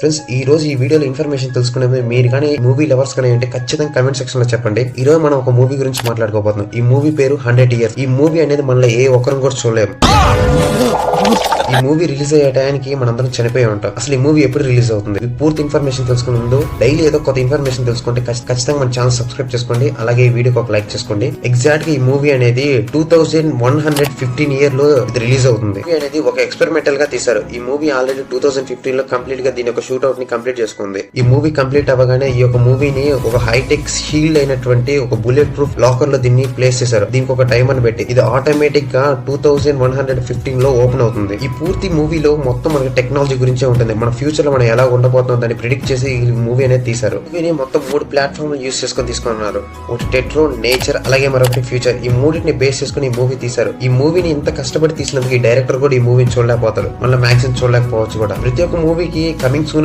Friends ఈ రోజు ఈ వీడియోలో ఇన్ఫర్మేషన్ తెలుసుకునే ముందు మీరు కానీ మూవీ లవర్స్ కానీ అంటే ఖచ్చితంగా కమెంట్ సెక్షన్ లో చెప్పండి. ఈ రోజు మనం ఒక మూవీ గురించి మాట్లాడుకోబోతున్నాం. ఈ మూవీ పేరు 100 Years. ఈ మూవీ అనేది మనలో ఏ ఒక్కరం కూడా చూడలేము. ఈ మూవీ రిలీజ్ అయ్యే టైంకి మనందరం చనిపోయి ఉంటాం. అసలు ఈ మూవీ ఎప్పుడు రిలీజ్ అవుతుంది, ఈ పూర్తి ఇన్ఫర్మేషన్ తెలుసుకునే ముందు డైలీ ఏదో కొత్త ఇన్ఫర్మేషన్ తెలుసుకుంటే ఖచ్చితంగా మన ఛానల్ సబ్స్క్రైబ్ చేసుకోండి. అలాగే ఈ వీడియోకి ఒక లైక్ చేసుకోండి. ఎగ్జాక్ట్ గా ఈ మూవీ అనేది 2115 ఇయర్ లో రిలీజ్ అవుతుంది. మూవీ అనేది ఒక ఎక్స్పెరిమెంటల్ గా తీశారు. ఈ మూవీ ఆల్రెడీ 2015 లో కంప్లీట్ గా దీని యొక్క షూట్ అవుట్ ని కంప్లీట్ చేసుకుంది. ఈ మూవీ కంప్లీట్ అవ్వగానే ఈ యొక్క మూవీని ఒక హైటెక్ షీల్డ్ అయినటువంటి ఒక బుల్లెట్ ప్రూఫ్ లాకర్ లో దీన్ని ప్లేస్ చేశారు. దీనికి ఒక టైం అని పెట్టి ఇది ఆటోమేటిక్ గా 2115 లో ఓపెన్ అవుతుంది. ఈ పూర్తి మూవీలో మొత్తం మనకి టెక్నాలజీ గురించే ఉంటుంది. మన ఫ్యూచర్ లో మనం ఎలా ఉండబోతుందో దాన్ని ప్రిడిక్ట్ చేసి ఈ మూవీ అనేది తీశారు. మూవీని మొత్తం 3 ప్లాట్ఫామ్ యూస్ చేసుకొని తీసుకున్నారు. ఒకటి టెట్రో, నేచర్, అలాగే మరొకటి ఫ్యూచర్. ఈ మూడింటిని బేస్ చేసుకుని ఈ మూవీ తీశారు. ఈ మూవీని ఇంత కష్టపడి తీసినందుకు ఈ డైరెక్టర్ కూడా ఈ మూవీని చూడలేకపోతారు, మళ్ళీ మ్యాక్సిమం చూడలేకపోవచ్చు కూడా. ప్రతి ఒక్క మూవీకి కమింగ్ సూన్